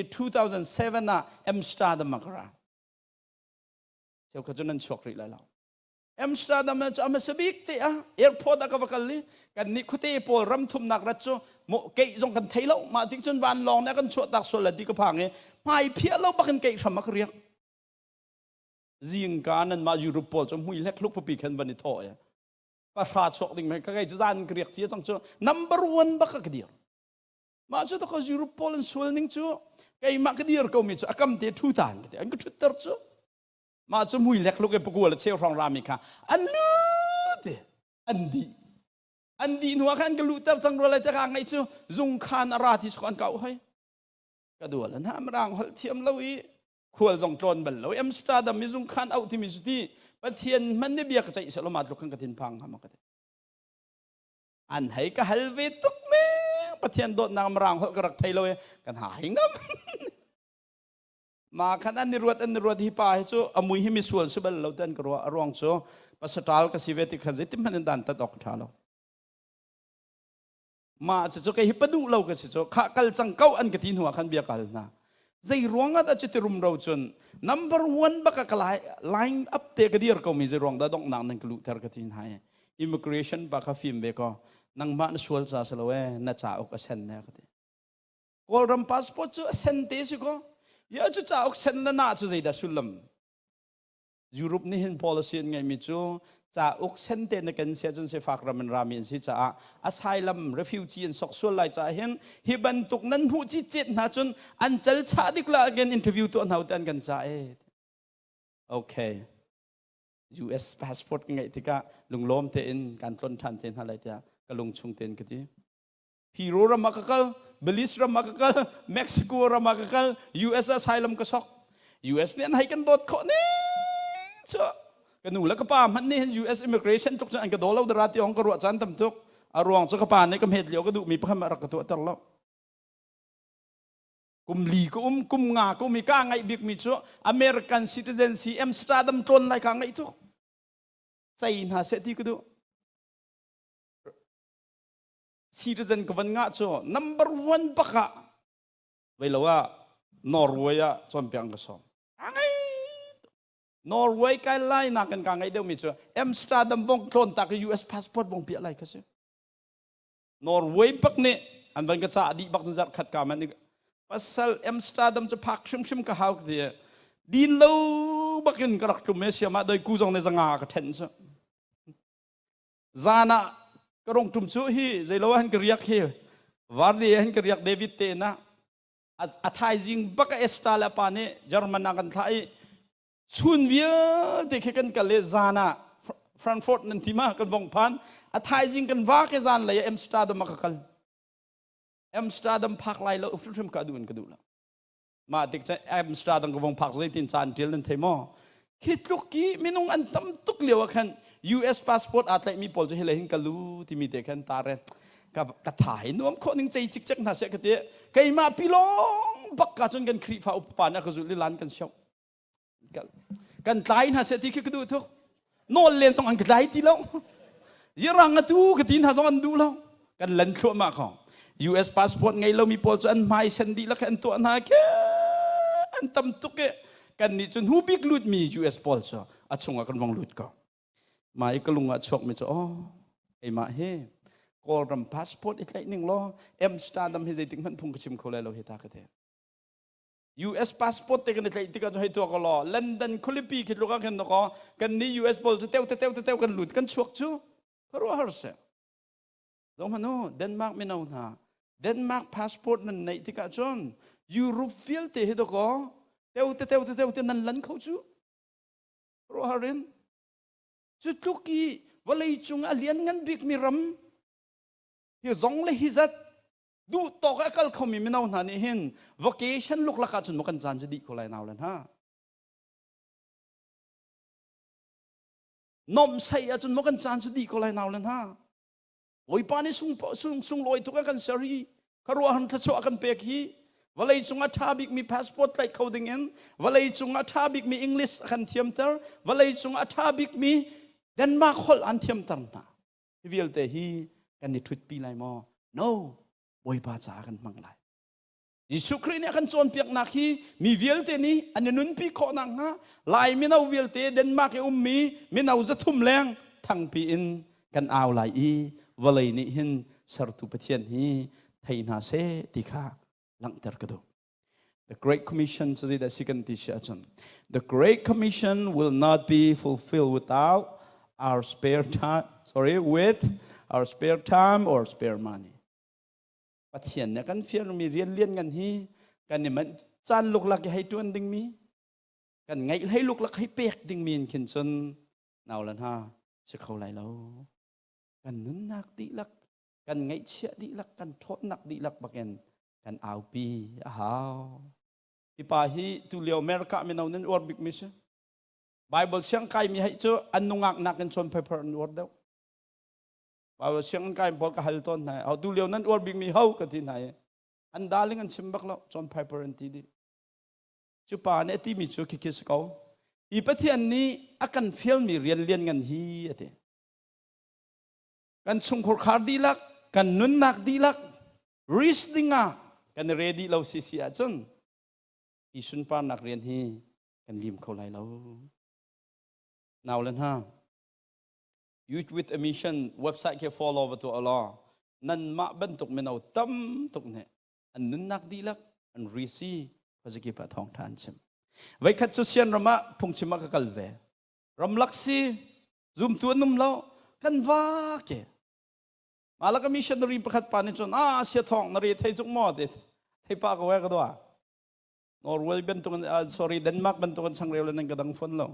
Speaker 1: 2007น่ะอัมสเตอร์ดัมมากระเจ้าขจรนั้นช็อกริแล้วอัมสเตอร์ดัมจะมาสบิกเตะแอร์พอร์ตก็ว่ากันเลยกันนี่คุเตปอลรัมทุมนักรัชโจโมเกยจงกันไทยแล้วมาที่จนวันลองเนี่ยกันชดตักส่วนละที่ก็พังเงี้ยไม่เพี้ยแล้วบักกันเกยทำมักเรียกจิงการนั้นมาอยู่รูปโปจมุยเล็กลุกพปีกันวันนี้ถอยประชาชนดิ่งไหมก็ไงจะจานเรียกเสียจังโจ number one บักกระเดียร์มาจุดที่เขาอยู่รูปโปลนส่วนหนึ่งโจไงมักกระเดียร์เขามีโจอากำเตะทุตันกระเดียร์อันก็ชุดเตอร์โจมาจมุยเล็กลุกไอ้ปกวดเชี่ยวรองรามิค่ะอันนู้ดอันดีหัวขันก็รู้เตอร์จังรัวเลยแต่ข้างไงโจจุงขานอาราธิสกันเก่าให้ก็ดูแล้วนะมรางหัวเทียมแล้วอีควรจงโจรบัลแล้วอัมสเตอร์ดัมมีจุงขานเอาที่มีสุดที่ประเทศมันได้เบียกใจสลมาตลุกันกระถิ่นพังหามากันอันให้ก็ฮัลเวตุกเมประเทศโดนนางมรางหัวกระรักไทยเลยกันหายงั้มมาขณะนี้อันนี้รวดที่ป่าให้โจอมุยให้มีส่วนสุบัลเราเดินกรัวอรวงโจปัสตาลก็สิเวติขันจิติมันดันตัดออกท่าเรามาจะโจก็ฮิปดูเราก็จะโจข้ากัลจังเก้าอันกระถิ่นหัวขันเบียกัลนะใจรวงอาจจะติรุมเราจน number one บักกะline up เตะกระดิ่งก็มีใจรวงได้ต้องนั่งนั่งกลุเทอร์กระถิ่นหาย immigration บักกะฟิล์มเบก็นั่งบ้านสวลจ่าสลาวน่าจะเอากระเซ็นเนี่ยก็ได้ก็รำพาสปอร์ตจะเซ็นเตสิก็ยาจะจ่าเอาเซ็นแล้วน่าจะใจได้สุลมยุโรปนี่เห็น policy ไงมิจูจ่าอุกเซนเตนกันเสียจนเสียฝากรามันรามินสิจ่าอาศัยลำ refugee สกส่วนไหลจ่าเห็นฮิบันตุกนั้นหูจิตนะจนอันเจลชาดิกลากัน interview ตัวนั้นเอากันจ่าโอเค US passport ไงที่ก็ลุงล้มเตนการต้นทันเตนอะไรเดียก็ลุงชงเตนกันที่พีโรรามากัลเบลิสรามากัลเม็กซิโกรามากัล US อาศัยลำก็สก US เนี่ยให้กันโดดข้อนี้จ้ากันหนูแล้วก็ป่ามันนี่ US immigration ทุกอย่างก็โดนเราดราติองกระโดดจันทำทุกอารวงสุขป่านี่ก็เหตุเดียวก็ดูมีพระมรักตัวตลอดกุมลีกุมงากุมมีก้าไงบิ๊กมีชัวอเมริกันซิติเซนซีเอ็มสตาร์ดัมตนอะไรก้าไงทุกใจน่าเสียที่ก็ดูซิติเซนก็วันงาชัว number one บักกะเวลาว่านอร์เวย์จอมเปียงก็สอง Norway ใกล้ไล่นักกันกางไอเดียวมีชัวเอ็มสตาร์ดัมวงโคลนตาก US passport วงเปียอะไรกันเสีย Norway ปักเนี่ยอันเป็นกระจาดีบักจุนจัดขัดการมันนี่ภาษาเอ็มสตาร์ดัมจะพักชิมกับเขาเดียดินเราบักยินกระดักจุ่มเมเซียมาโดยกูจงในสังหากระเทนซ์จานะกระรงจุ่มชูฮีใจเราเห็นกระเรียกฮีวาร์ดีเห็นกระเรียกเดวิดเตนะอัฐายจิงบักเอสตาเลปานี่เยอรมันนักันไทยชุนเวียเด็กกันกันเลยจานะฟรังก์เฟิร์ตนั่นที่มากันวงพันอัฐายจิงกันว่าแค่จานเลยเอ็มสตาร์ดัมมากันเอ็มสตาร์ดัมพักไล่เราฟิล์มกระดูละมาติดใจเอ็มสตาร์ดัมกับวงพักใจตินจานเจริญเทมอคิดลูกกี้มินุงอันตั้มตุกเลียวกัน US passport อาจจะมีพอจะเห็นเลยกันรู้ที่มีเด็กกันตาเรกับถ่ายนุ่มคนหนึ่งใจจิกจักน่าเสียกันเดียใครมาพิลองบักกาจนกันครีฟ้าอุปปานะก็สุดลิลันกันเชียวกันไล่น่าเสียที่คิดดูทุกโน่นเรียนสองอันกันไล่ที่แล้วยี่รังกันดูกันที่น่าสองอันดูแล้วกันเล่นครัวมากของ US passport ไงเรามีพอจะอันไม่เซนดีแล้วกันตัวน่าแค่อันตั้มตุกกันนี่จนหูบิกลุดมี US พอจะอัดส่งกันวงลุดก็มาอีกลุงอัดชกไม่จะอ๋อไอ้มาเฮ่กอลรัมพาสปอร์ตอีกหนึ่งล้อเอ็มสตาร์ดัมเฮจิติงมันพุ่งกระชิมเขาเลยเราเฮตากระเท US พาสปอร์ตเต็กันอีกที่กันจะให้ตัวก็ล้อลอนดอนคุลิปีคิดลูกกันนะก็กันนี่ US บอลจะเต้วกันหลุดกันชกจูเขารู้ฮาร์เซ่ลงมาโน่เดนมาร์กไม่เอาหน้าเดนมาร์กพาสปอร์ตนั่นในที่กันจนยุโรปฟิลเตให้ตัวก็เต้วนั่นลันเขาจูรู้ฮารินจุดลูกกี้วันเลยจุงอาเลียนงันบิกมีรำที่จงเลยฮิจัดดูตอกอักลเขามีไม่เอาหน้านี่เห็น vacation ลูกละกันจนมันกันจานจะดีคนไรน่าเลยฮะนมใส่จนมันกันจานจะดีคนไรน่าเลยฮะโอ้ยป้านี่ซุงลอยทุกกันเสรีคารัวหันทัชวกันเปียกฮีวันเลยจุงอาทาบิกมีพาสปอร์ตไลเขาดึงเงินวันเลยจุงอาทาบิกมีอังกฤษกันเทียมเตอร์วันเลยจุงอาทาบิกมีเดนมาร์กคนอันเทียมเตอร์นะวิลเตฮีกันนี่ทุดปีไรมอ no บอยป้าจ๋ากันมังไรยิสุคริสเนี่ยกันโจนเปียกนักฮีมีวิลเตนี่อันนี้นุนปีขอนังฮะลายมินาวิลเตเดนมาร์กมีมินาจะทุ่มแรงทั้งปีอินกันเอาลายอีวันเลยนี่หินสารตุปเทียนฮีไทยนาเซติขาหลังเตอร์กระดู The Great Commission จะได้สิกันที่เชื่อจน The Great Commission will not be fulfilled without our spare time with our spare time or spare money ปัจเจียนเนี่ยกันเฟียร์มีเรียนกันฮีกันเนี่ยมันจานลูกหลักให้จวนดิ่งมีกันไงให้ลูกหลักให้เปียกดิ่งมีนขินจนเอาละฮะจะเข้าไรแล้วกันนุนนักดีหลักกันไงเชี่ยดีหลักกันทดนักดีหลักบักเอ็นกันเอาปีอ้าวพี่ป้าฮีตุเลียวอเมริกาไม่เอาเน้นอวดบิ๊กมิชBible เสียงไก่มีให้เจออันนุ่งอักนักกันชนเพเปอร์นวดเดียว Bible เสียงไก่บอกกับฮัลโตนไหนเอาดูเลียวนั้นอวดบิ๊กมีเฮากันที่ไหนอันดาลิงอันชิมบักแล้วชนเพเปอร์นที่ดีจุป่าเนี่ยที่มีจุดคิดเขาอีประเทศนี้อากันฟิลมีเรียนกันฮีเอกันชงขคาร์ดีลักกันนุนนักดีลักริสดิงากันเรดี้เราซีซีอาจนอีสุนปานักเรียนฮีกันลิมเขาไหลเราnow len ha youth with a mission website ke follow over to Allah nan ma bentuk menau tam tuk ne an nun nak dilak an risi paziki pa thong than chim vai khat chu sian rama phung chima ka kalve ram laksi zoom tu num lo kan wa ke malaka missionary pakhat pa ni chon sia thong nari thei chuk mo de thei pa ka wa ka do Norway bentuk sorry Denmark bentuk sangreu len kadang phone lo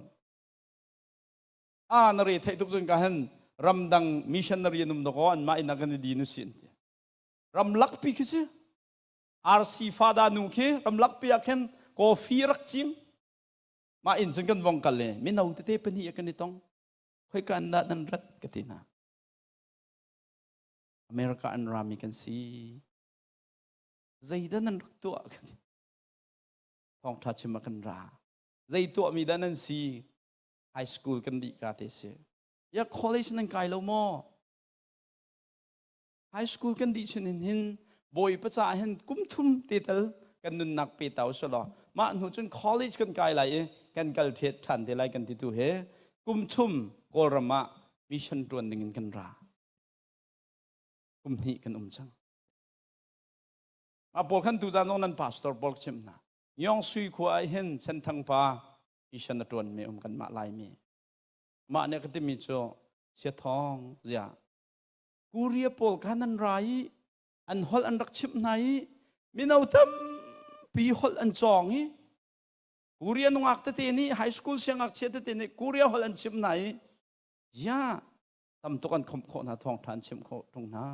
Speaker 1: nari thei tuk jun ka han ramdang missionary num do ko an ma ina kan di nu sin ram lak pi ki se RC fada nu ke ram lak pi akhen ko fi rak chim ma in jun kan wong kal le mi nau te pani kan ni tong khoi kan da nan rat katina America and Rami can see zaidan nan to phong tha chim kan ra zai to mi dan nan si high school kan di ka te se ya college nan kai lo mo high school kan di chin hin boy pa cha hen kum thum te tal กันนุนนักปีเต่าสลอมาหนูจน college กันไกลไหลกันกัลเทศทันเดลัยกันติดตัวเฮกุมทุ่มกอรมะมิชันตรวนดิ่งกันรากุมหิกันจังมาบอกขันตุจานงนั้นพาสตอร์บอกชิมนะยองสุยขวายเห็นเส้นทางป่ามิชันตรวนมีกันมาลายมีมาเนี่ยก็จะมีโจเสียทองเสียกูเรียปอลกันนั้นไรอันฮอลอันรักชิมไหนมีนาวทำปีฮอลอันจองฮีกูเรียนนงักเตนี่ไฮสคูลเสียงอักเชตเตนี่กูเรียฮอลอันชิมไหนยาทำตัวกันคมโคนาทองทานชิมโคตรงน้า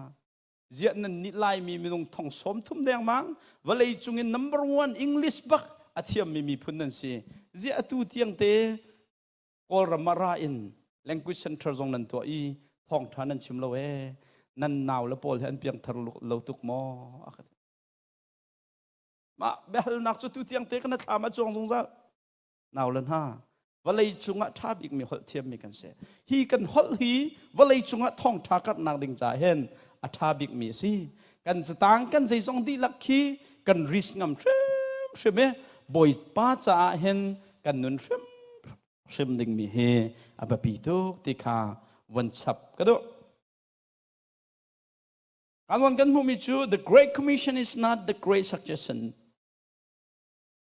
Speaker 1: เจียนันนิลายมีนงทองสมทุ่มแดงมังวันเลยจุงnumber one English บักอาเทียมมีพุ่นนั่นสิเจียตูเตียงเตกอลรามาราอิน language center ตรงนั้นตัวอีทองทานนั้นชิมละเวนั่นนาวแล้วพอเห็นเพียงทะลุเราตุกมอมาเบลนักสุดตูเตียงเตกันนะทำมาจงสงสารนาวแล้วฮะวันเลยจุงะท่าบิกมีหดเทียมมีกันเสียฮีกันหดฮีวันเลยจุงะทองทากัดนางดิ่งจ่าเห็นอาท่าบิกมีสิกันสตางกันใจทรงดีลักขีกันริสงำใช่ไหมบ่อยป้าจ่าเห็นกันนุนใช่ดิ่งมีเฮอาบปีตุกติคาวันฉับก็ดูการวันกันผู้มีจู the great commission is not the great succession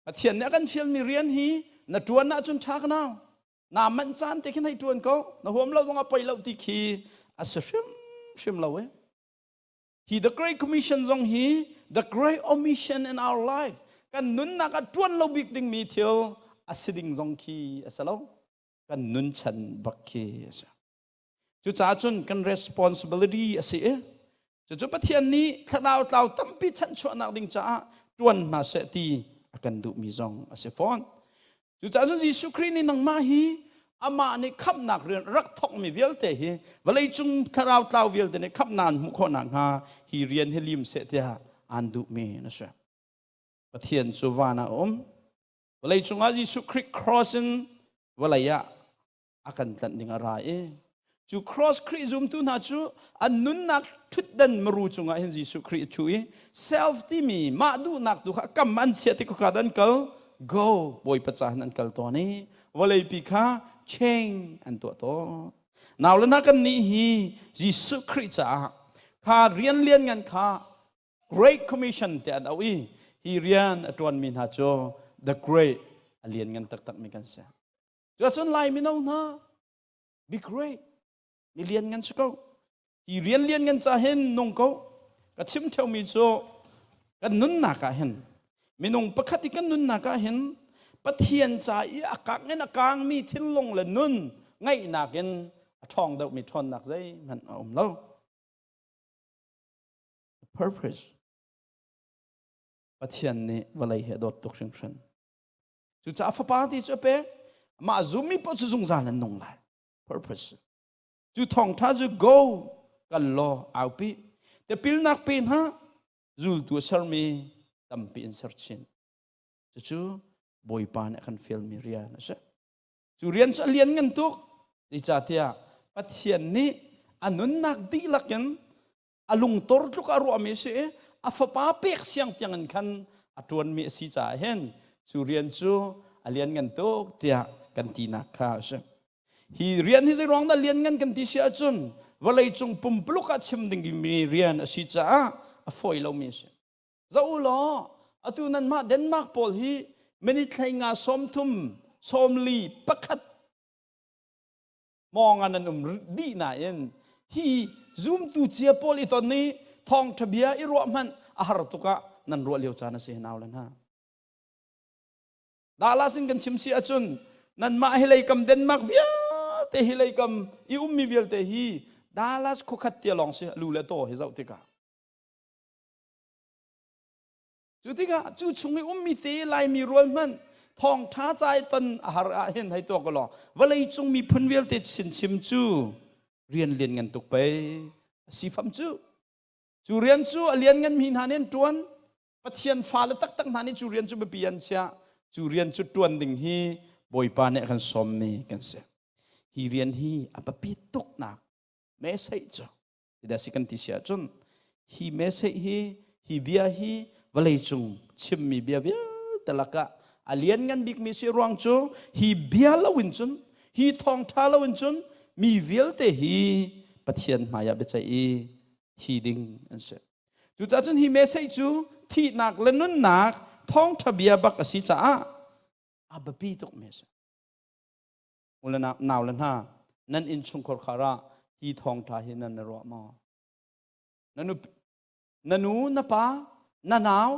Speaker 1: อาเทียนเนี่ยกันเชื่อมีเรียนฮีนัดจวนน่าจนทักนาวน้ำมันจานแต่แค่ให้จวนเขาน้าหัวเราต้องเอาไปเราติคีอาศัยชิมเราเว้he the great commission จงฮี the great omission in our life กันนุนนักจวนเราบิกดิ่งมีเที่ยวอาศัยดิ่งจงคีอาศัยเรากันนุนฉันบักคีจุดจ้าจนกัน responsibility อาศัยจุดปะเทียนนี้ถ้าเราตั้มปีฉันชวนนักดิ่งจ้าจวนน่าเสตีกันดูมีจงอาศัยฟอนจุดจ้าจนยิสุคริสต์นี่นังมาฮีอามาในขับนักเรียนรักทอกมีเวลเตะวันเลยจุงถ้าเราเวลเตะในขับนานมุขนังฮาฮีเรียนให้ลิมเสตีฮะอันดูมีนะสิปะเทียนสุวรรณวันเลยจุงอายิสุคริสต์ crossing วันเลยอะอากันตัดดิ่งอะไรจู cross คริสต์ตุนหาจูอันนุนนักทุดดันมรูจุงอาเห็นยิสุคริสต์ช่วย self ที่มีมาดูนักดูขกำมันเสียที่ขดันเกล go บอยประจานันเกลตัวนี้วันเลยปีข้าเชงอันตัวโตนาวแล้วนักกันนี้ฮียิสุคริสต์จ้าข้าเรียนกันข้า great commission แต่อันเอาอีฮีเรียนตัวมินหาโจ the great เรียนกันตักมีกันเสียจุดส่วนไล่มินเอาหน้า be great มีเรียนกันสักเขาฮีเรียนกันจะเห็นนงเขาก็ชิมเท่ามีโจกันนุนนักเห็นมีนงประคัติกันนุนนักเห็นปะเทียนใจอากาศเงินอากาศมีทิ้งลงเลยนุนง่ายนักเงินท่องเดามีทนนักใจมันเอาเรา purpose ปะเทียนนี่วันไรเหตุดตุกชิงชันจุดจ้าฟ้าปาที่จะเป๊ะมาจุมีปัจจุบันจานนงไล purpose จุดท่องท่าจะ go กันรอเอาปีแต่พิลนักปีนฮะจุดตัวเชอร์มีตั้มปีนเซอร์ชินจู่บอยปานอาการฟิลมีเรียนนะใช่จูเรียนจะเรียนกันทุกดิจ่าเทียปัจเจียนนี้อันนั้นนักดีลักกันอลุงตอร์ทุกอารมณ์มีเสียอาฟป้าเปียกเสียงเตียงกันอัตวนมีสีจ่าเห็นจูเรียนจูเรียนกันทุกเทียกันตีนักข้าใช่ฮีเรียนที่จะร้องได้เรียนกันที่เสียจนวันเลยจงปุ่มปลุกอาชิมดิ่งมีเรียนสีจ่าอาฟอยเรามีเสียเจ้าล้ออัตุนั้นมาเดนมาร์กพอลฮีไม่ได้ใช้งานสมทุมสมลีประคัดมองอันนั้นดีน่าเอ็นฮีซูมตูเจียโพลิตอนนี้ทองทะเบียอิรวมันอาหารตุกะนันรัวเลียวจานะเสียนาวแล้วนะดาลาสิงกันชิมเสียจนนันมาเฮลัยกำเดนมาร์กเวียเตเฮลัยกำอิมีเวียลเตฮีดาลาสคุขัดเตียลองเสียลูเลโตเฮซาติกาจุดที่ก็จุดช่วงมีเตลายมีรวยมันทองท้าใจตันอาหารเห็นให้ตัวก็หล่อวันเลยจงมีพันเวลเตชิมจูเรียนกันตุกไปสีฟัมจูเรียนจูเรียนกันมีหาเน้นจวนปะเทียนฟ้าและตักหานี่จูเรียนจูไปเปลี่ยนเชียจูเรียนจูจวนดิ่งฮีบอยปานเนี่ยกันสมมีกันเสียฮีเรียนฮีอับปีตุกนักเมสให้จ้ะแต่สิกันที่เสียจนฮีเมสให้ฮีเบียฮีว ว่าเลยจุงชิมมีเบียเบียแต่ละกะอาเลียนกันบิ๊กมีสิรวงจูฮีเบียละวินจุนฮีทองทาละวินจุนมีเวลเตฮีปะเทียนมายาเบจัยทีดิงอันเสจูจ้าจุนฮีเมสจูที่นักเล่นนุ่นนักท้องทะเบียบักสิจ้าอาบปีตกเมสอุลนาหนาวเลนฮานั่นอินชุงคอร์คาระฮีทองทาฮินันนรวมานันูนปานาหนาว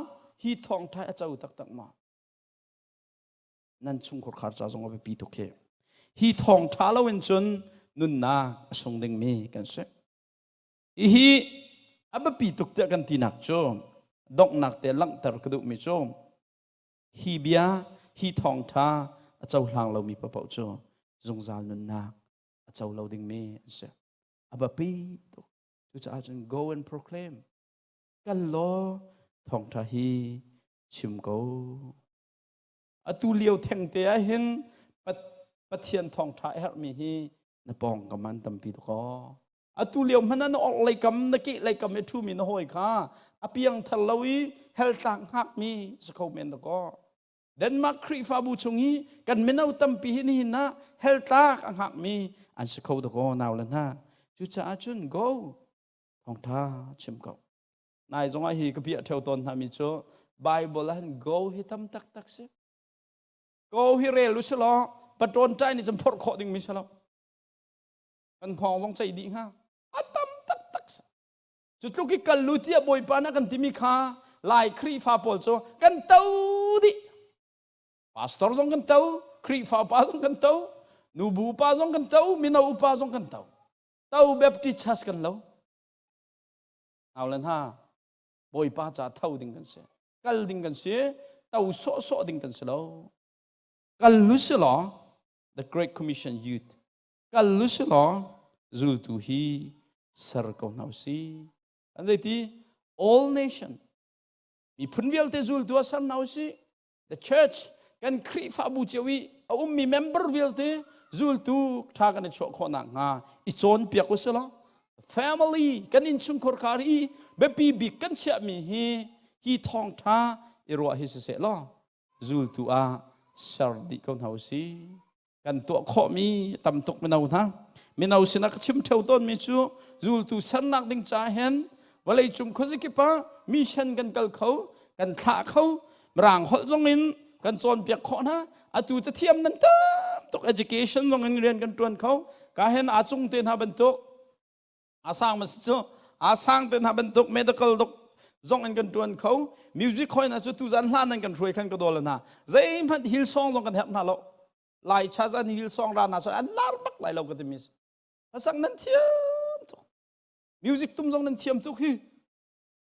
Speaker 1: ฮีทองทาเจ้าตักตักมานั่นชุงคอร์คาจ้าจงเอาไปปีตกเคฮีทองทาละเวนจนนุนนาสงเดงมีกันเสฮีอาบปีตกเตะกันตีนักโจดอกนักเตะลังตรกระดูกมีโจฮีเบียฮีทองทาเจ้าหลังเรามีปะเป่าโจจงจานุนนาเจ้าเราเดงมีเสอาบปีตกจุจ้าจง go and proclaim กันโลทองทาฮีชิมโกอตูเลียวแทงเตะเห็นปะเทียนทองทาเฮมีฮีนปองกับมันตั้มปีตกอตูเลียวมันนั่นออกเลยกำนักเลยกำเมทูมีนหอยค่ะอเปียงทะเลวีเฮลตังหักมีสกาวเมนตกเดนมาร์กครีฟาบูชงฮีกันเมนเอาตั้มปีนี่นะเฮลตังหักมีอันสกาวตกนาวแล้วนะจุจ้าจุน go ทองทาชิมโกนายจงไอฮีกับพี่เทวตนทำมิโจไบเบิลหัน go ฮิตำตักตักเส go ฮิเรลุสลอปะโดนใจนี่จำพอดขอดิ่งมิสลอกันพองต้องใจดีฮะอัตำตักตักเสจุดลูกที่กันลุที่บอยปานะกันที่มีค่าลายครีฟาปอลโจกันเต้าดิพาสตอร์จงกันเต้าครีฟาปาจงกันเต้านูบูปาจงกันเต้ามินาอุปาจงกันเต้าเต้าแบบที่ชัสกันแล้วเอาเลยฮะบอยป้าจะเท่าดิ่งกันเสียกัลดิ่งกันเสียเต้าโซดิ่งกันเสียแล้วกัลลุสลอ the Great Commission Youth กัลลุสลอจูลตูฮีสร์กอนเอาซีอันนี้ all nation มีพุ่นเวลเตจูลตัวสร์นเอาซี the church กันครีฟาบูเจวีเอามี member เวลเตจูลตูท่ากันในช่วงคนนั้นฮะอีโจนเปียกกุศลfamily กันอินชุมคอร์คารีเบบีบิกันเชื่อมีฮีทองท่าอิรัวฮิสเสลอจูลตัวสารดิคนเฮาซีกันตัวข้อมีตำตกไม่เอานะไม่เอาสินักชิมเท่าต้นมีจูจูลตัวสันนักดิ้งจ่าเห็นว่าเลยจุมคนสิกิปะมีฉันกันกัลเขากันท่าเขาร่างหดจงอินกันโจนเปียกข้อนะอาตูจะเทียมนั่นตั้มตก education ลงเรียนกันจวนเขาการเห็นอาจงเตียนหาบรรทุกอาสางมันสิอาสางเต็นหาบรรทุก medical ดกจงอันกันจวนเขา music คอยนะจุดตุจันล้านนั่นกันช่วยกันก็โดนแล้วนะใจมันฮิลซองจงกันแทบน่าเราลายชาจันฮิลซองร้านน่าจะอันลาร์บักลายเราก็จะมีอาสางนั่นเทียมตุก music ตุ้มจงนั่นเทียมตุกฮี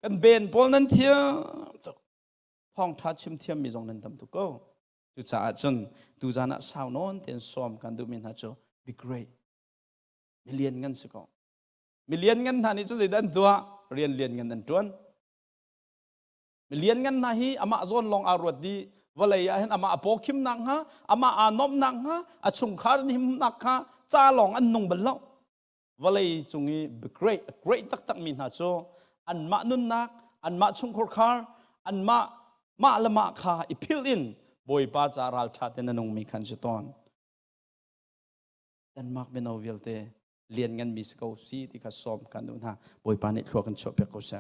Speaker 1: กันเบนพอลนั่นเทียมตุกห้องทัชชิมเทียมมีจงนั่นทำตุกก็จุดจ่าจนตุจันน่ะสาวนอนเตียนซ้อมกันดูมินฮะโจ be great มีเลียนกันสิก็มีเลียนกันท่านี้จะได้ดันตัวเรียนกันดันตัวมีเลียนกันนะฮีอามาโซนลองอารวดดีว่าเลยเห็นอามาอโปคิมนังฮะอามาอานอมนังฮะอาชุงคาร์นิมนักฮะจ้าลองอันนุ่งบัลลังว่าเลยจุงอี great ตักมินฮะโจอันมานุนนักอันมาชุงคอร์คาร์อันมาละมาคาอิพิลินบอยป้าจาราลชาตินันงมีขันจิตอนดันมากเป็นเอาเวลเตเรียนกันมีสกาวซีที่เขาซ้อมกันดูนะบอยปานิทัวกันชอบเปียกเขาเส